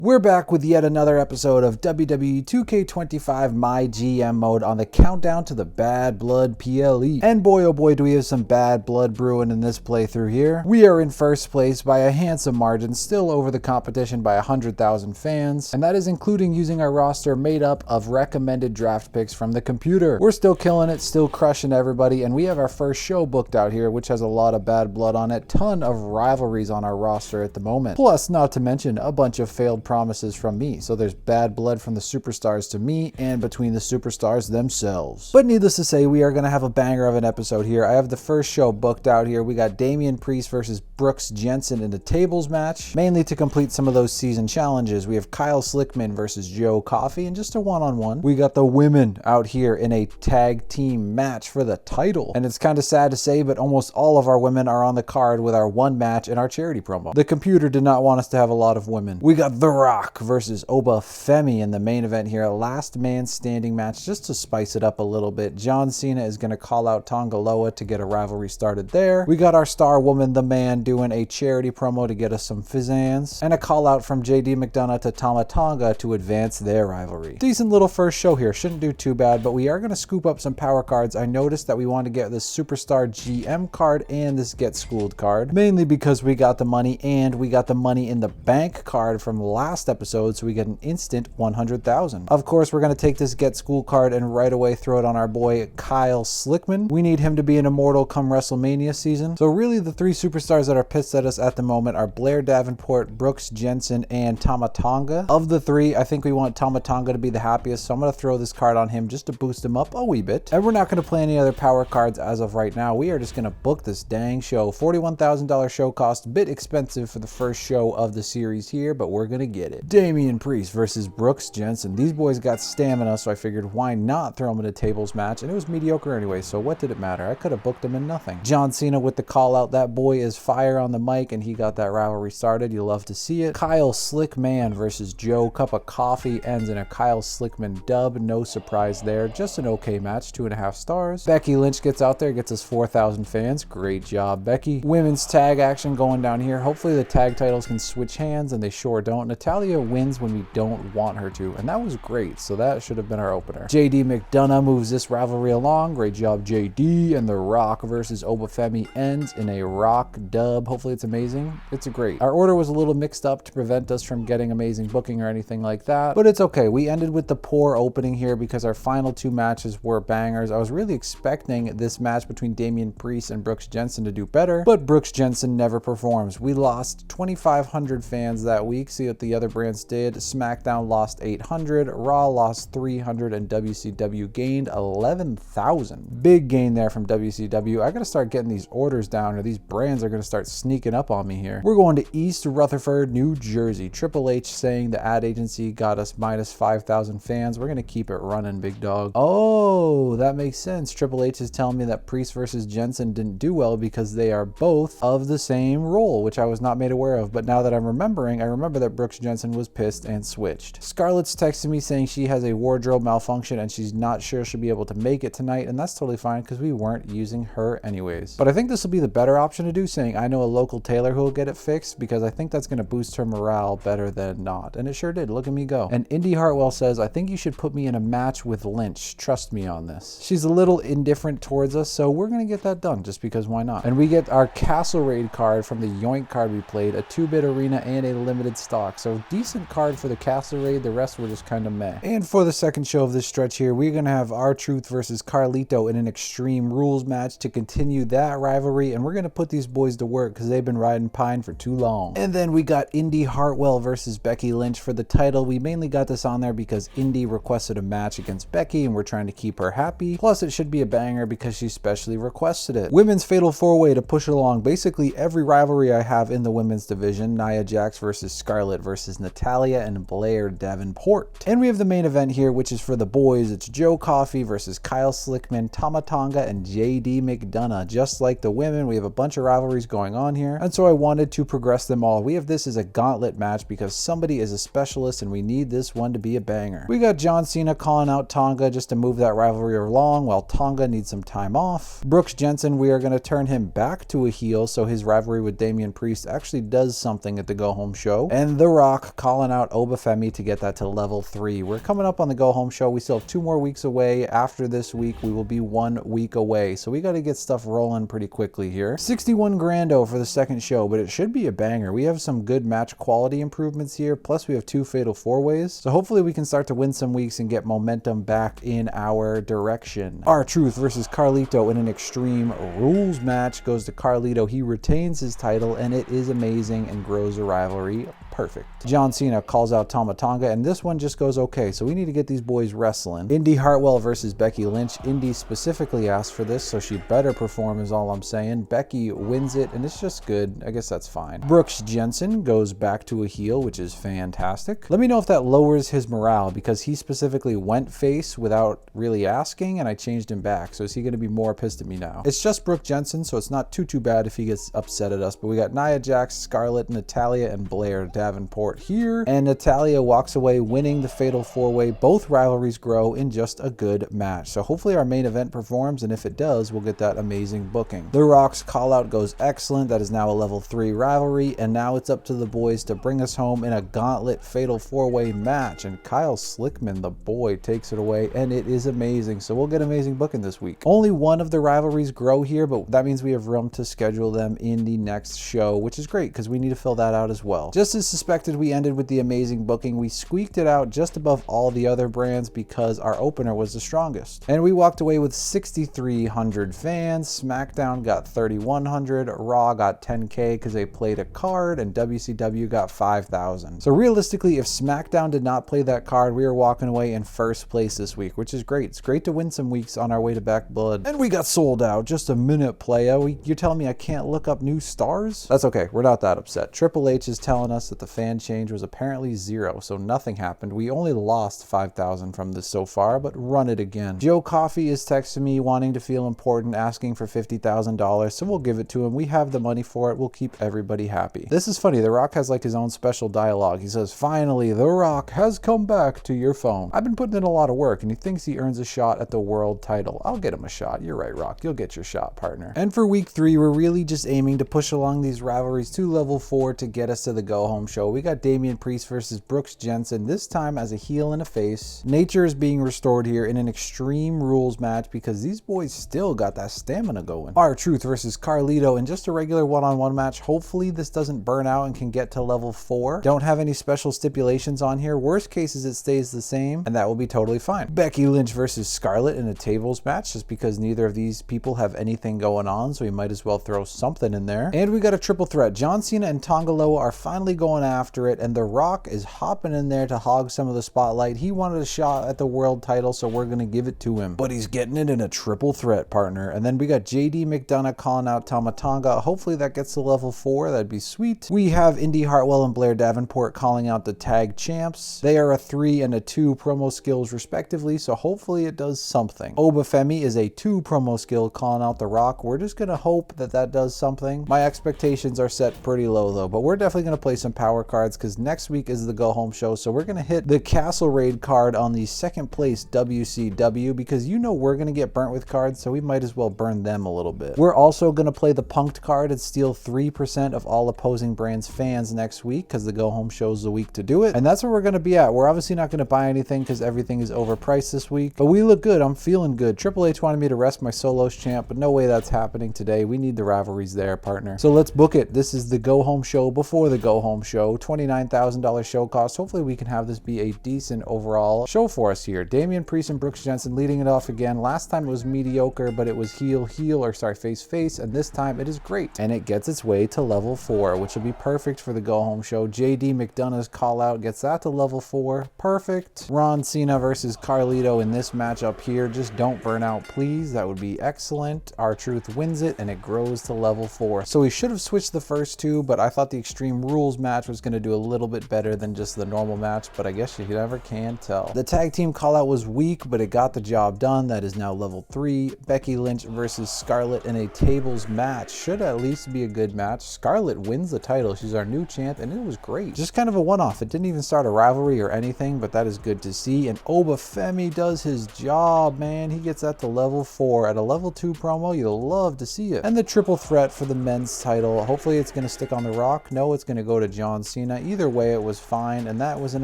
We're back with yet another episode of WWE 2K25 MyGM Mode on the countdown to the Bad Blood PLE. And boy oh boy do we have some bad blood brewing in this playthrough here. We are in first place by a handsome margin, still over the competition by 100,000 fans. And that is including using our roster made up of recommended draft picks from the computer. We're still killing it, still crushing everybody. And we have our first show booked out here, which has a lot of bad blood on it. Ton of rivalries on our roster at the moment. Plus, not to mention a bunch of failed promises from me. So there's bad blood from the superstars to me and between the superstars themselves. But needless to say, we are going to have a banger of an episode here. I have the first show booked out here. We got Damian Priest versus Brooks Jensen in a tables match, mainly to complete some of those season challenges. We have Kyle Slickman versus Joe Coffey in just a one-on-one. We got the women out here in a tag team match for the title. And it's kind of sad to say, but almost all of our women are on the card with our one match in our charity promo. The computer did not want us to have a lot of women. We got The Rock versus Oba Femi in the main event here. A last man standing match just to spice it up a little bit. John Cena is going to call out Tonga Loa to get a rivalry started there. We got our star woman, The Man, doing a charity promo to get us some fizzans. And a call out from JD McDonough to Tama Tonga to advance their rivalry. Decent little first show here. Shouldn't do too bad, but we are going to scoop up some power cards. I noticed that we want to get this Superstar GM card and this Get Schooled card. Mainly because we got the money and we got the money in the bank card from last episode, so we get an instant 100,000. Of course, we're going to take this Get School card and right away throw it on our boy Kyle Slickman. We need him to be an immortal come WrestleMania season. So really the three superstars that are pissed at us at the moment are Blair Davenport, Brooks Jensen, and Tama Tonga. Of the three, I think we want Tama Tonga to be the happiest, so I'm going to throw this card on him just to boost him up a wee bit. And we're not going to play any other power cards as of right now. We are just going to book this dang show. $41,000 show cost, a bit expensive for the first show of the series here, but we're going to get it. Damian Priest versus Brooks Jensen. These boys got stamina, so I figured why not throw them in a tables match, and it was mediocre anyway, so what did it matter? I could have booked them in nothing. John Cena with the call out. That boy is fire on the mic, and he got that rivalry started. You love to see it. Kyle Slickman versus Joe Cup of Coffee ends in a Kyle Slickman dub. No surprise there. Just an okay match, 2.5 stars. Becky Lynch gets out there, gets us 4,000 fans. Great job, Becky. Women's tag action going down here. Hopefully the tag titles can switch hands, and they sure don't. Natalya wins when we don't want her to, and that was great, so that should have been our opener. JD McDonough moves this rivalry along. Great job, JD. And The Rock versus Oba Femi ends in a Rock dub. Hopefully it's amazing. It's great. Our order was a little mixed up to prevent us from getting amazing booking or anything like that, but it's okay. We ended with the poor opening here because our final two matches were bangers. I was really expecting this match between Damian Priest and Brooks Jensen to do better, but Brooks Jensen never performs. We lost 2,500 fans that week. See what the other brands did. SmackDown lost 800, Raw lost 300, and WCW gained 11,000. Big gain there from WCW. I gotta start getting these orders down, or these brands are gonna start sneaking up on me here. We're going to East Rutherford, New Jersey. Triple H saying the ad agency got us minus 5,000 fans. We're gonna keep it running, big dog. Oh, that makes sense. Triple H is telling me that Priest versus Jensen didn't do well because they are both of the same role, which I was not made aware of. But now that I'm remembering, I remember that Brooks Jensen was pissed and switched. Scarlett's texting me saying she has a wardrobe malfunction and she's not sure she'll be able to make it tonight, and that's totally fine because we weren't using her anyways. But I think this will be the better option to do, saying I know a local tailor who will get it fixed, because I think that's going to boost her morale better than not. And it sure did. Look at me go. And Indy Hartwell says, I think you should put me in a match with Lynch. Trust me on this. She's a little indifferent towards us, so we're going to get that done just because why not? And we get our Castle Raid card from the Yoink card we played, a 2-bit arena and a limited stock. So decent card for the Castle Raid. The rest were just kind of meh. And for the second show of this stretch here, we're going to have R-Truth versus Carlito in an Extreme Rules match to continue that rivalry, and we're going to put these boys to work because they've been riding pine for too long. And then we got Indy Hartwell versus Becky Lynch for the title. We mainly got this on there because Indy requested a match against Becky, and we're trying to keep her happy. Plus, it should be a banger because she specially requested it. Women's Fatal 4-Way to push it along. Basically, every rivalry I have in the women's division. Nia Jax versus Scarlett versus Natalya and Blair Davenport. And we have the main event here, which is for the boys. It's Joe Coffey versus Kyle Slickman, Tama Tonga, and JD McDonough. Just like the women, we have a bunch of rivalries going on here, and so I wanted to progress them all. We have this as a gauntlet match because somebody is a specialist and we need this one to be a banger. We got John Cena calling out Tonga just to move that rivalry along while Tonga needs some time off. Brooks Jensen, we are going to turn him back to a heel so his rivalry with Damian Priest actually does something at the go home show. And The Rock Rock calling out Obafemi to get that to level 3. We're coming up on the go home show. We still have 2 more weeks away. After this week, we will be 1 week away. So we got to get stuff rolling pretty quickly here. 61 grando for the second show, but it should be a banger. We have some good match quality improvements here. Plus we have 2 fatal 4-ways. So hopefully we can start to win some weeks and get momentum back in our direction. R-Truth versus Carlito in an Extreme Rules match. Goes to Carlito. He retains his title and it is amazing and grows a rivalry. Perfect. John Cena calls out Tama Tonga, and this one just goes okay, so we need to get these boys wrestling. Indy Hartwell versus Becky Lynch. Indy specifically asked for this, so she better perform is all I'm saying. Becky wins it, and it's just good. I guess that's fine. Brooks Jensen goes back to a heel, which is fantastic. Let me know if that lowers his morale, because he specifically went face without really asking, and I changed him back, so is he going to be more pissed at me now? It's just Brooke Jensen, so it's not too bad if he gets upset at us, but we got Nia Jax, Scarlett, Natalya, and Blair Davenport here, and Natalya walks away winning the fatal 4-way. Both rivalries grow in just a good match, so hopefully our main event performs, and if it does, we'll get that amazing booking. The Rock's call out goes excellent. That is now a level 3 rivalry, and now it's up to the boys to bring us home in a gauntlet fatal 4-way match, and Kyle Slickman, the boy, takes it away, and it is amazing, so we'll get amazing booking this week. Only one of the rivalries grow here, but that means we have room to schedule them in the next show, which is great because we need to fill that out as well. Just as suspected, we ended with the amazing booking. We squeaked it out just above all the other brands because our opener was the strongest. And we walked away with 6,300 fans. SmackDown got 3,100. Raw got 10K because they played a card, and WCW got 5,000. So realistically, if SmackDown did not play that card, we are walking away in first place this week, which is great. It's great to win some weeks on our way to Back Blood. And we got sold out. Just a minute, playa. You're telling me I can't look up new stars? That's okay. We're not that upset. Triple H is telling us that the fan change was apparently 0, so nothing happened. We only lost 5,000 from this so far, but run it again. Joe Coffey is texting me wanting to feel important, asking for $50,000, so we'll give it to him. We have the money for it. We'll keep everybody happy. This is funny. The Rock has like his own special dialogue. He says, "Finally, The Rock has come back to your phone." I've been putting in a lot of work, and he thinks he earns a shot at the world title. I'll get him a shot. You're right, Rock. You'll get your shot, partner. And for week 3, we're really just aiming to push along these rivalries to level 4 to get us to the go-home show. We got Damian Priest versus Brooks Jensen, this time as a heel and a face. Nature is being restored here in an Extreme Rules match because these boys still got that stamina going. R-Truth versus Carlito in just a regular one-on-one match. Hopefully this doesn't burn out and can get to level 4. Don't have any special stipulations on here. Worst case is it stays the same, and that will be totally fine. Becky Lynch versus Scarlett in a tables match, just because neither of these people have anything going on, so we might as well throw something in there. And we got a triple threat. John Cena and Tonga Loa are finally going after it, and The Rock is hopping in there to hog some of the spotlight. He wanted a shot at the world title, so we're going to give it to him. But he's getting it in a triple threat, partner. And then we got JD McDonough calling out Tama Tonga. Hopefully that gets to level 4. That'd be sweet. We have Indy Hartwell and Blair Davenport calling out the tag champs. They are a 3 and a 2 promo skills respectively, so hopefully it does something. Obafemi is a 2 promo skill calling out The Rock. We're just going to hope that that does something. My expectations are set pretty low though, but we're definitely going to play some power cards because next week is the go home show, so we're going to hit the Castle Raid card on the second place WCW because you know we're going to get burnt with cards, so we might as well burn them a little bit. We're also going to play the Punked card and steal 3% of all opposing brands fans next week because the go home show is the week to do it, and that's where we're going to be at. We're obviously not going to buy anything because everything is overpriced this week, but we look good. I'm feeling good. Triple H wanted me to rest my solos champ, but no way that's happening today. We need the rivalries there, partner. So let's book it. This is the go home show before the go home show. $29,000 show cost. Hopefully we can have this be a decent overall show for us here. Damian Priest and Brooks Jensen leading it off again. Last time it was mediocre, but it was face, and this time it is great. And it gets its way to level 4, which will be perfect for the go home show. JD McDonough's call out gets that to level 4. Perfect. Ron Cena versus Carlito in this matchup here. Just don't burn out, please. That would be excellent. R-Truth wins it, and it grows to level 4. So we should have switched the first 2, but I thought the Extreme Rules match was going to do a little bit better than just the normal match, but I guess you never can tell. The tag team call out was weak, but it got the job done. That is now level 3. Becky Lynch versus Scarlett in a tables match. Should at least be a good match. Scarlett wins the title. She's our new champ, and it was great. Just kind of a one-off. It didn't even start a rivalry or anything, but that is good to see. And Obafemi does his job, man. He gets that to level 4 at a level 2 promo. You'll love to see it. And the triple threat for the men's title. Hopefully it's going to stick on The Rock. No, it's going to go to John John Cena. Either way, it was fine, and that was an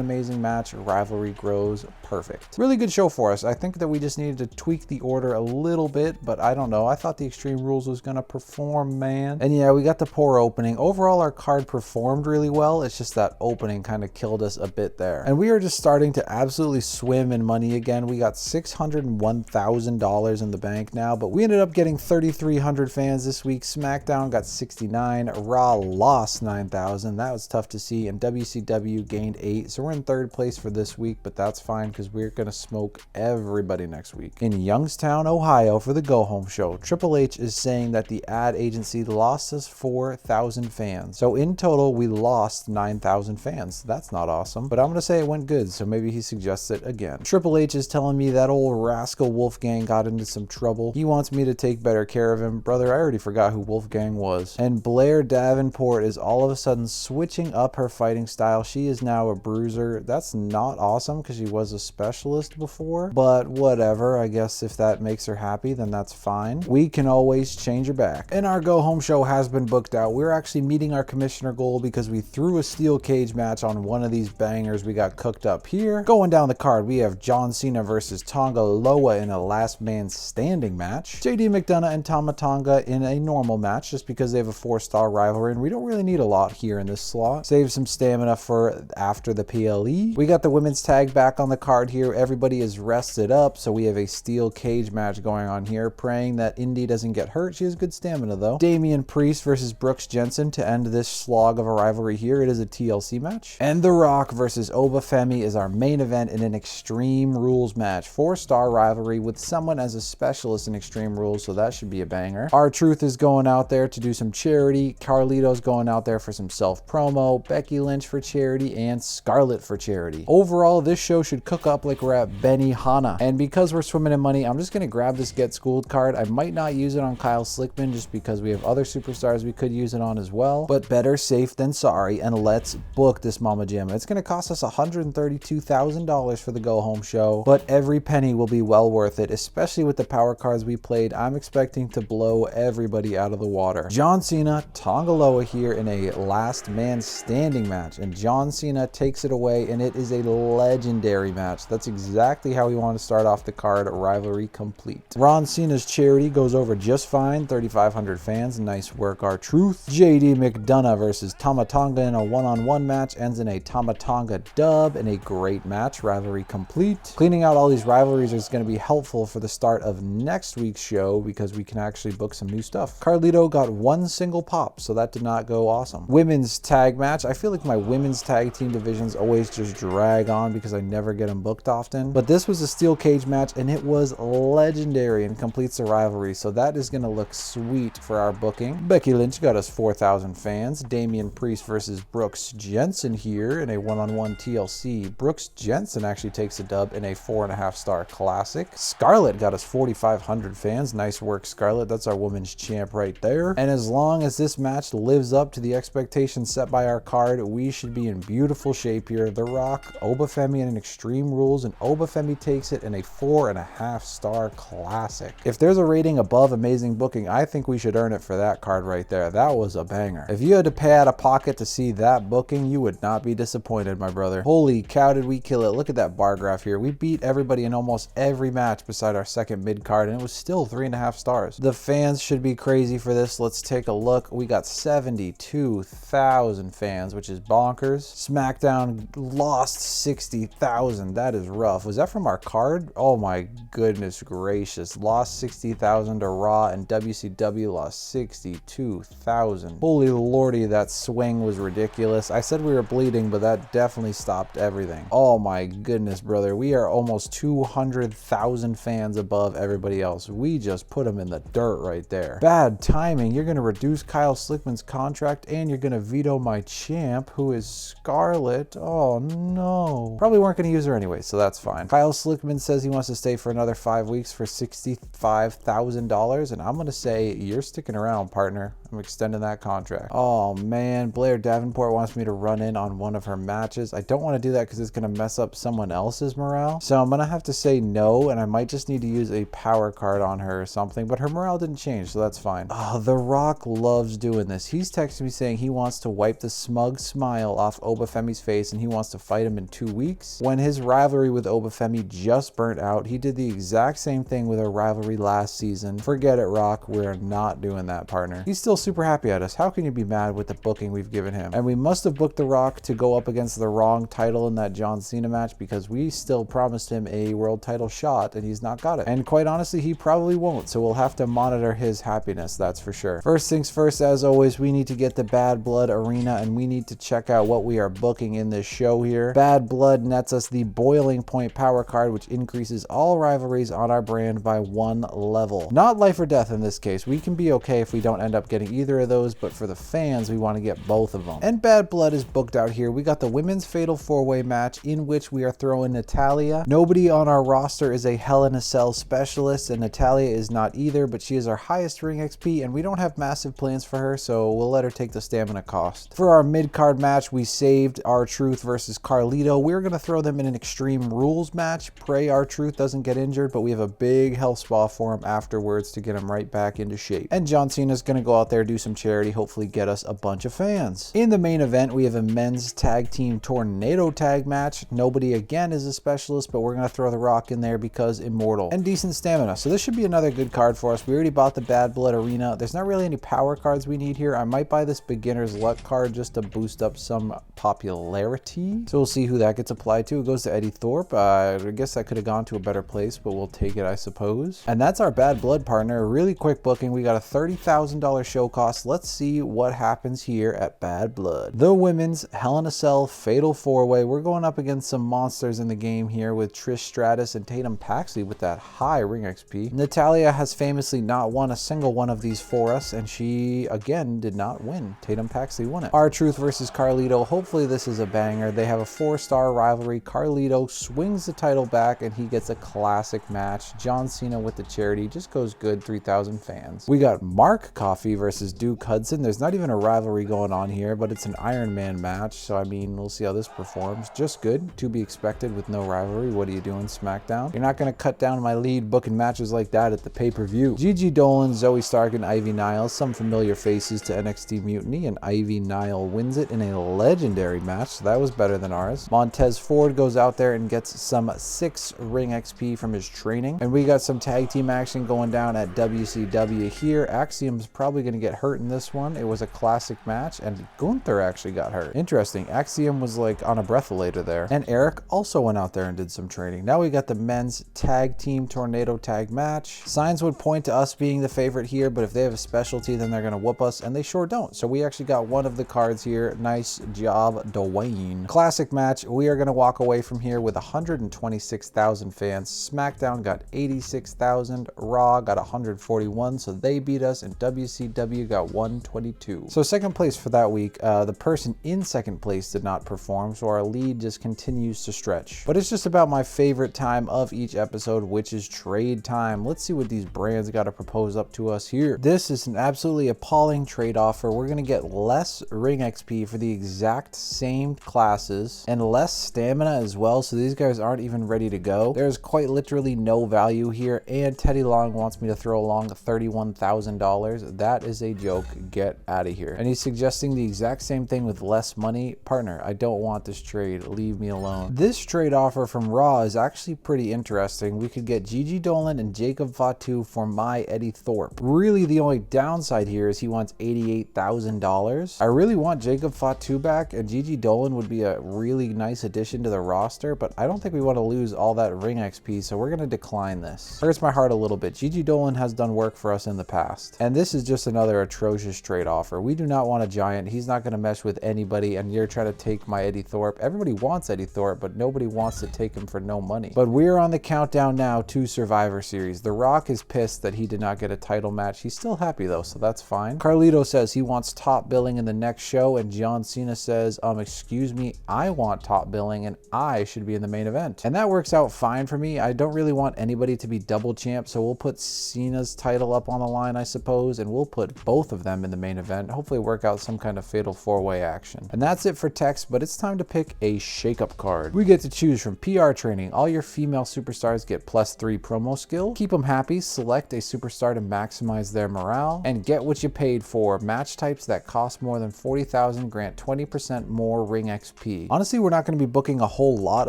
amazing match. Rivalry grows perfect. Really good show for us. I think that we just needed to tweak the order a little bit, but I don't know. I thought the Extreme Rules was gonna perform, man. And yeah, we got the poor opening. Overall, our card performed really well. It's just that opening kind of killed us a bit there. And we are just starting to absolutely swim in money again. We got $601,000 in the bank now, but we ended up getting 3,300 fans this week. SmackDown got 69. Raw lost 9,000. That was tough to see. And WCW gained 8. So we're in third place for this week, but that's fine because we're going to smoke everybody next week. In Youngstown, Ohio, for the Go Home show, Triple H is saying that the ad agency lost us 4,000 fans. So in total, we lost 9,000 fans. That's not awesome, but I'm going to say it went good, so maybe he suggests it again. Triple H is telling me that old rascal Wolfgang got into some trouble. He wants me to take better care of him. Brother, I already forgot who Wolfgang was. And Blair Davenport is all of a sudden switching up her fighting style. She is now a bruiser. That's not awesome because she was a specialist before, but whatever. I guess if that makes her happy, then that's fine. We can always change her back. And our Go Home show has been booked out. We're actually meeting our commissioner goal because we threw a steel cage match on one of these bangers we got cooked up here. Going down the card, we have John Cena versus Tonga Loa in a last man standing match. JD McDonough and Tama Tonga in a normal match just because they have a 4-star rivalry and we don't really need a lot here in this slot. Save some stamina for after the PLE. We got the women's tag back on the card here. Everybody is rested up, so we have a steel cage match going on here, praying that Indy doesn't get hurt. She has good stamina though. Damian Priest versus Brooks Jensen to end this slog of a rivalry here. It is a TLC match. And The Rock versus Obafemi is our main event in an Extreme Rules match. 4-star rivalry with someone as a specialist in Extreme Rules, so that should be a banger. R-Truth is going out there to do some charity. Carlito's going out there for some self-promo. Becky Lynch for charity and Scarlett for charity. Overall, this show should cook up like we're at Benihana. And because we're swimming in money, I'm just going to grab this Get Schooled card. I might not use it on Kyle Slickman just because we have other superstars we could use it on as well. But better safe than sorry, and let's book this Mama Jim. It's going to cost us $132,000 for the Go Home show, but every penny will be well worth it, especially with the power cards we played. I'm expecting to blow everybody out of the water. John Cena, Tonga Loa here in a last man standing match, and John Cena takes it away, and it is a legendary match. That's exactly how we want to start off the card. Rivalry complete. Ron Cena's charity goes over just fine. 3,500 fans. Nice work, R-Truth. JD McDonough versus Tama Tonga in a one-on-one match ends in a Tama Tonga dub in a great match. Rivalry complete. Cleaning out all these rivalries is going to be helpful for the start of next week's show because we can actually book some new stuff. Carlito got one single pop, so that did not go awesome. Women's tag match. I feel like my women's tag team divisions always just drag on because I never get them booked often, but this was a steel cage match and it was legendary and completes the rivalry, so that is going to look sweet for our booking. Becky Lynch got us 4,000 fans. Damian Priest versus Brooks Jensen here in a one-on-one TLC. Brooks Jensen actually takes a dub in a 4.5-star classic. Scarlett got us 4,500 fans. Nice work, Scarlett. That's our women's champ right there. And as long as this match lives up to the expectations set by our card, we should be in beautiful shape here. The Rock, Obafemi in an Extreme Rules, and Obafemi takes it in a 4.5-star classic. If there's a rating above amazing booking, I think we should earn it for that card right there. That was a banger. If you had to pay out of pocket to see that booking, you would not be disappointed, my brother. Holy cow, did we kill it. Look at that bar graph here. We beat everybody in almost every match beside our second mid card, and it was still 3.5 stars. The fans should be crazy for this. Let's take a look. We got 72,000 fans, which is bonkers. SmackDown lost 60,000. That is rough. Was that from our card? Oh my goodness gracious. Lost 60,000 to Raw, and WCW lost 62,000. Holy lordy, that swing was ridiculous. I said we were bleeding, but that definitely stopped everything. Oh my goodness, brother. We are almost 200,000 fans above everybody else. We just put them in the dirt right there. Bad timing. You're going to reduce Kyle Slickman's contract, and you're going to veto my champ, who is Scarlett. Oh no. Probably weren't going to use her anyway, so that's fine. Kyle Slickman says he wants to stay for another 5 weeks for $65,000, and I'm going to say you're sticking around, partner. I'm extending that contract. Oh man, Blair Davenport wants me to run in on one of her matches. I don't want to do that because it's going to mess up someone else's morale. So I'm going to have to say no, and I might just need to use a power card on her or something, but her morale didn't change, so that's fine. Oh, The Rock loves doing this. He's texting me saying he wants to wipe the smug smile off Obafemi's face and he wants to fight him in 2 weeks. When his rivalry with Obafemi just burnt out, he did the exact same thing with our rivalry last season. Forget it, Rock. We're not doing that, partner. He's still super happy at us. How can you be mad with the booking we've given him? And we must have booked The Rock to go up against the wrong title in that John Cena match because we still promised him a world title shot and he's not got it. And quite honestly, he probably won't, so we'll have to monitor his happiness, that's for sure. First things first, as always, we need to get the Bad Blood Arena and we need to check out what we are booking in this show here. Bad Blood nets us the Boiling Point power card, which increases all rivalries on our brand by 1 level. Not life or death in this case. We can be okay if we don't end up getting either of those, but for the fans, we want to get both of them. And Bad Blood is booked out here. We got the women's fatal 4-way match in which we are throwing Natalya. Nobody on our roster is a Hell in a Cell specialist, and Natalya is not either, but she is our highest ring XP, and we don't have massive plans for her, so we'll let her take the stamina cost. For our mid-card match, we saved R-Truth versus Carlito. We're going to throw them in an Extreme Rules match. Pray R-Truth doesn't get injured, but we have a big health spa for him afterwards to get him right back into shape. And John Cena's going to go out there, do some charity, hopefully get us a bunch of fans. In the main event, we have a men's tag team tornado tag match. Nobody again is a specialist, but we're going to throw The Rock in there because immortal and decent stamina. So this should be another good card for us. We already bought the Bad Blood Arena. There's not really any power cards we need here. I might buy this beginner's luck card just to boost up some popularity. So we'll see who that gets applied to. It goes to Eddie Thorpe. I guess that could have gone to a better place, but we'll take it, I suppose. And that's our Bad Blood partner. Really quick booking. We got a $30,000 show cost. Let's see what happens here at Bad Blood. The women's Hell in a Cell fatal 4-way. We're going up against some monsters in the game here with Trish Stratus and Tatum Paxley with that high ring XP. Natalya has famously not won a single one of these for us, and she again did not win. Tatum Paxley won it. R-Truth versus Carlito. Hopefully this is a banger. They have a 4-star rivalry. Carlito swings the title back and he gets a classic match. John Cena with the charity just goes good. 3,000 fans. We got Mark Coffey versus Duke Hudson. There's not even a rivalry going on here, but it's an Iron Man match, so I mean, we'll see how this performs. Just good, to be expected with no rivalry. What are you doing, SmackDown? You're not going to cut down my lead booking matches like that at the pay-per-view. Gigi Dolan, Zoe Stark, and Ivy Niles, some familiar faces to NXT Mutiny, and Ivy Nile wins it in a legendary match, so that was better than ours. Montez Ford goes out there and gets some 6 ring XP from his training, and we got some tag team action going down at WCW here. Axiom's probably going to get hurt in this one. It was a classic match, and Gunther actually got hurt. Interesting. Axiom was like on a breathalyzer there. And Eric also went out there and did some training. Now we got the men's tag team tornado tag match. Signs would point to us being the favorite here, but if they have a specialty, then they're going to whoop us, and they sure don't. So we actually got one of the cards here. Nice job, Dwayne. Classic match. We are going to walk away from here with 126,000 fans. SmackDown got 86,000. Raw got 141, so they beat us, and WCW got 122. So second place for that week. The person in second place did not perform, so our lead just continues to stretch. But it's just about my favorite time of each episode, which is trade time. Let's see what these brands got to propose up to us here. This is an absolutely appalling trade offer. We're going to get less ring XP for the exact same classes and less stamina as well, so these guys aren't even ready to go. There's quite literally no value here, and Teddy Long wants me to throw along $31,000. That is a joke. Get out of here. And he's suggesting the exact same thing with less money. Partner, I don't want this trade. Leave me alone. This trade offer from Raw is actually pretty interesting. We could get Gigi Dolan and Jacob Fatu for my Eddie Thorpe. Really, the only downside here is he wants $88,000. I really want Jacob Fatu back, and Gigi Dolan would be a really nice addition to the roster, but I don't think we want to lose all that ring XP, so we're going to decline this. Hurts my heart a little bit. Gigi Dolan has done work for us in the past, and this is just another atrocious trade offer. We do not want a giant. He's not going to mesh with anybody, and you're trying to take my Eddie Thorpe. Everybody wants Eddie Thorpe, but nobody wants to take him for no money. But we're on the countdown now to Survivor Series. The Rock is pissed that he did not get a title match. He's still happy though, so that's fine. Carlito says he wants top billing in the next show, and John Cena says, excuse me, I want top billing and I should be in the main event. And that works out fine for me. I don't really want anybody to be double champ, so we'll put Cena's title up on the line, I suppose, and we'll put both of them in the main event, hopefully work out some kind of fatal 4-way action. And that's it for text, but it's time to pick a shake-up card. We get to choose from PR training. All your female superstars get +3 promo skill. Keep them happy. Select a superstar to maximize their morale. And get what you paid for. Match types that cost more than 40,000 grant 20% more ring XP. Honestly, we're not going to be booking a whole lot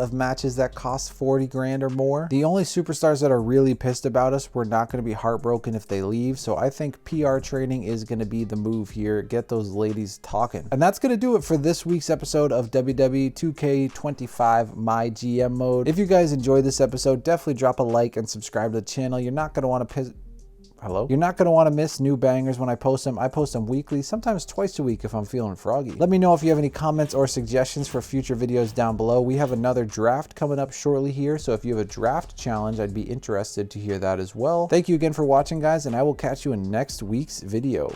of matches that cost 40 grand or more. The only superstars that are really pissed about us, we're not going to be heartbroken if they leave. So I think PR training is going to be the move here. Get those ladies talking. And that's going to do it for this week's episode of WWE 2K25 MyGM Mode. If you guys enjoyed this episode, definitely drop a like and subscribe to the channel. You're not going to want to You're not going to want to miss new bangers when I post them. I post them weekly, sometimes twice a week if I'm feeling froggy. Let me know if you have any comments or suggestions for future videos down below. We have another draft coming up shortly here, so if you have a draft challenge, I'd be interested to hear that as well. Thank you again for watching, guys, and I will catch you in next week's video.